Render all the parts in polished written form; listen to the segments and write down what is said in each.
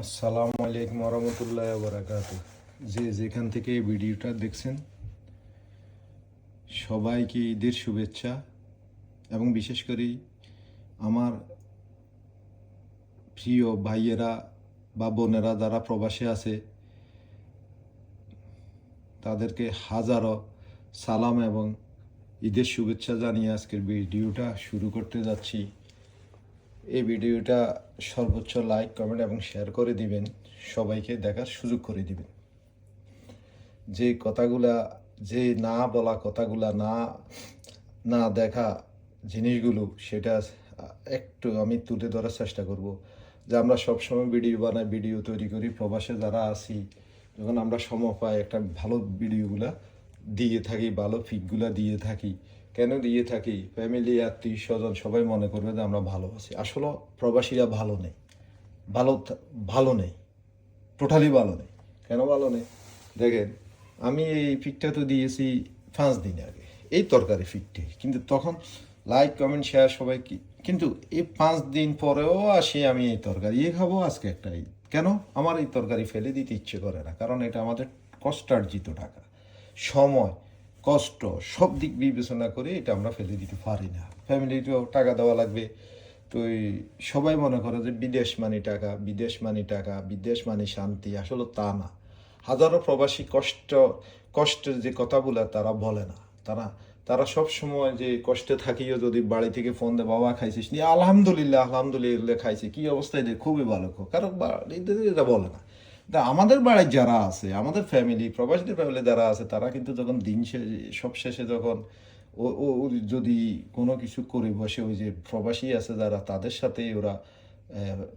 আসসালামু আলাইকুম ওরহমতুল্লাহ বারাকাতু। যে যেখান থেকে এই ভিডিওটা দেখছেন সবাইকে ঈদের শুভেচ্ছা, এবং বিশেষ করে আমার প্রিয় ভাইয়েরা বা বোনেরা যারা প্রবাসে আছে তাদেরকে হাজারো সালাম এবং ঈদের শুভেচ্ছা জানিয়ে আজকের ভিডিওটা শুরু করতে যাচ্ছি। এই ভিডিওটা সর্বোচ্চ লাইক, কমেন্ট এবং শেয়ার করে দিবেন, সবাইকে দেখার সুযোগ করে দিবেন। যে কথাগুলা, যে না বলা কথাগুলা, না না দেখা জিনিসগুলো, সেটা একটু আমি তুলে ধরার চেষ্টা করব। যে আমরা সবসময় ভিডিও বানাই, ভিডিও তৈরি করি, প্রবাসে যারা আছি যখন আমরা সময় পাই একটা ভালো ভিডিওগুলা দিয়ে থাকি, ভালো ফিকগুলা দিয়ে থাকি। কেন দিয়ে থাকি? ফ্যামিলি, আত্মীয় স্বজন সবাই মনে করবে যে আমরা ভালো আছি। আসলে প্রবাসীরা ভালো নেই, ভালো ভালো নেই, টোটালি ভালো নেই। কেন ভালো নেই? দেখেন, আমি এই ফিকটা তো দিয়েছি 5 দিন আগে, এই তরকারি ফিকটি, কিন্তু তখন লাইক, কমেন্ট, শেয়ার সবাই কি, কিন্তু এই 5 দিন পরেও আসি আমি এই তরকারি খাবো আজকে একটা ঈদ। কেন? আমার এই তরকারি ফেলে দিতে ইচ্ছে করে না, কারণ এটা আমাদের কষ্টার্জিত টাকা, সময়, কষ্ট, সব দিক বিবেচনা করে এটা আমরা ফেলে দিতে পারি না। ফ্যামিলিকেও টাকা দেওয়া লাগবে। তো সবাই মনে করে যে বিদেশ মানি টাকা, বিদেশ মানি টাকা, বিদেশ মানি শান্তি। আসলে তা না। হাজারো প্রবাসী কষ্টের যে কথাগুলো তারা বলে না। তারা তারা সব সময় যে কষ্টে থাকিও যদি বাড়ি থেকে ফোন দেয়, বাবা খাইছিস নি, আলহামদুলিল্লাহ আলহামদুলিল্লাহ খাইছে, কি অবস্থা এদের, খুবই ভালো। কারণ এটা বলে না। তা আমাদের বাড়ির যারা আছে, আমাদের ফ্যামিলি, প্রবাসীদের ফ্যামিলি যারা আছে, তারা কিন্তু যখন দিন সব শেষে যখন ও ও ও যদি কোনো কিছু করে বসে, ওই যে প্রবাসী আছে যারা, তাদের সাথেই ওরা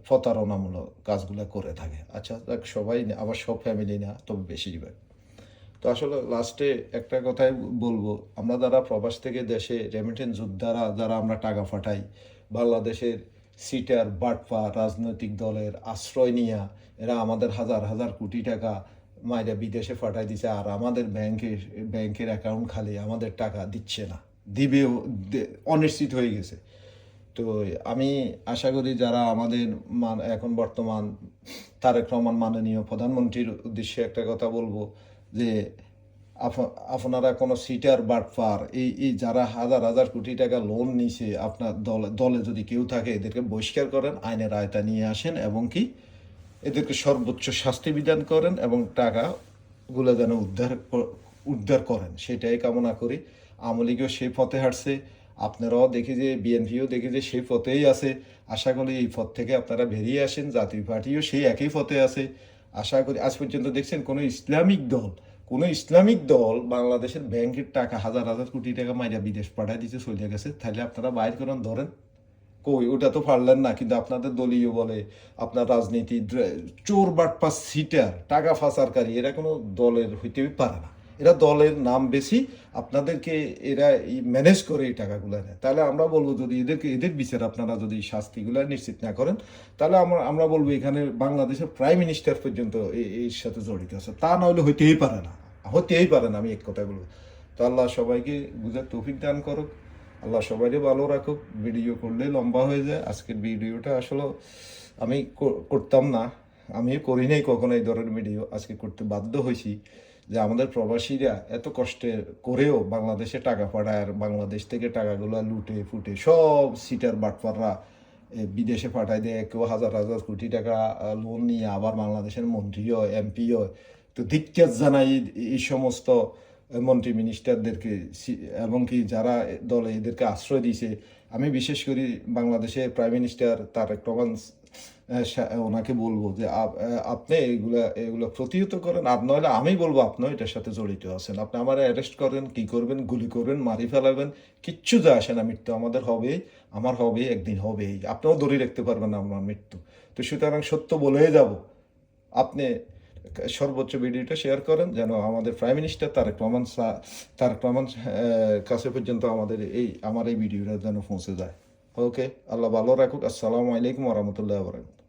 প্রতারণামূলক কাজগুলো করে থাকে। আচ্ছা, সবাই না, আবার সব ফ্যামিলি না, তবে বেশিরভাগ। তো আসলে লাস্টে একটা কথাই বলবো, আমরা যারা প্রবাস থেকে দেশে রেমিটেন্স যোদ্ধারা যারা আমরা টাকা পাঠাই, বাংলাদেশের সিটার বাটপা রাজনৈতিক দলের আশ্রয় নিয়া এরা আমাদের হাজার হাজার কোটি টাকা মাইরা বিদেশে পাঠাই দিছে, আর আমাদের ব্যাংকের অ্যাকাউন্ট খালি, আমাদের টাকা দিচ্ছে না, দিবেও, অনিশ্চিত হয়ে গেছে। তো আমি আশা করি যারা আমাদের এখন বর্তমান তারেক রহমান মাননীয় প্রধানমন্ত্রীর উদ্দেশ্যে একটা কথা বলবো, যে আপনারা কোনো সিটার বাটপার, এই যারা হাজার হাজার কোটি টাকা লোন নিছে, আপনার দলে যদি কেউ থাকে, এদেরকে বহিষ্কার করেন, আইনের আয়তা নিয়ে আসেন, এবং কি এদেরকে সর্বোচ্চ শাস্তি বিধান করেন, এবং টাকাগুলো যেন উদ্ধার করেন, সেটাই কামনা করি। আওয়ামী লীগও সেই পথে হাঁটছে, আপনারাও দেখি যে বিএনপিও দেখি যে সেই পথেই আছে। আশা করি এই পথ থেকে আপনারা বেরিয়ে আসেন। জাতীয় পার্টিও সেই একই পথে আছে। আশা করি আজ পর্যন্ত দেখছেন কোনো ইসলামিক দল বাংলাদেশের ব্যাংকের টাকা হাজার হাজার কোটি টাকা মাইরা বিদেশ পাঠায় দিতে চলে গেছে? তাহলে আপনারা বাইর করেন, ধরেন। কই, ওটা তো পারলেন না। কিন্তু আপনাদের দলীয় বলে, আপনার রাজনীতি, চোর বাটপা সিটার টাকা ফাঁসারকারী, এরা কোনো দলের হইতেই পারে না। এরা দলের নাম বেশি, আপনাদেরকে এরা ম্যানেজ করে এই টাকাগুলো নেয়। তাহলে আমরা বলবো, যদি এদের বিচার আপনারা যদি শাস্তিগুলো নিশ্চিত না করেন, তাহলে আমরা বলবো এখানে বাংলাদেশের প্রাইম মিনিস্টার পর্যন্ত এর সাথে জড়িত আছে। তা নইলে হইতেই পারে না, হতেই পারে না, আমি এক কথা বলবো। তো আল্লাহ সবাইকে বুঝার তৌফিক দান করুক, আল্লাহ সবাইকে ভালো রাখুক। ভিডিও করলে লম্বা হয়ে যায়। আজকের ভিডিওটা আসলে আমি করতাম না, আমি করি নাই কখনো এই ধরনের ভিডিও, আজকে করতে বাধ্য হয়েছি। যে আমাদের প্রবাসীরা এত কষ্টে করেও বাংলাদেশে টাকা পাঠায়, আর বাংলাদেশ থেকে টাকাগুলো লুটে ফুটে সব সিটার বাটপাররা বিদেশে পাঠায় দেয়। কেউ হাজার হাজার কোটি টাকা লোন নিয়ে আবার বাংলাদেশের মন্ত্রী হয়, এমপি হয়। তো ধিক্কার জানাই এই সমস্ত মন্ত্রী মিনিস্টারদেরকে, এবং কি যারা দলে এদেরকে আশ্রয় দিয়েছে। আমি বিশেষ করে বাংলাদেশের প্রাইম মিনিস্টার তারেক রহমান, ওনাকে বলবো যে আপনি এগুলো প্রতিহত করেন, আর নইলে আমি বলবো আপনিও এটার সাথে জড়িত আছেন। আপনি আমার অ্যারেস্ট করেন, কি করবেন, গুলি করবেন, মারি ফেলাবেন, কিচ্ছু যায় আসে না। মৃত্যু আমাদের হবেই, আমার হবে, একদিন হবেই। আপনিও ধরে রাখতে পারবেন না আমার মৃত্যু। তো সুতরাং সত্য বলেই যাব। আপনি সর্বোচ্চ ভিডিওটা শেয়ার করেন, যেন আমাদের প্রাইম মিনিস্টার তারেক রহমান কাছে পর্যন্ত আমার এই ভিডিওটা যেন পৌঁছে যায়। ওকে, আল্লাহ ভালো রাখুক। আসসালামু আলাইকুম ওয়া রাহমাতুল্লাহি ওয়া বারাকাতুহু।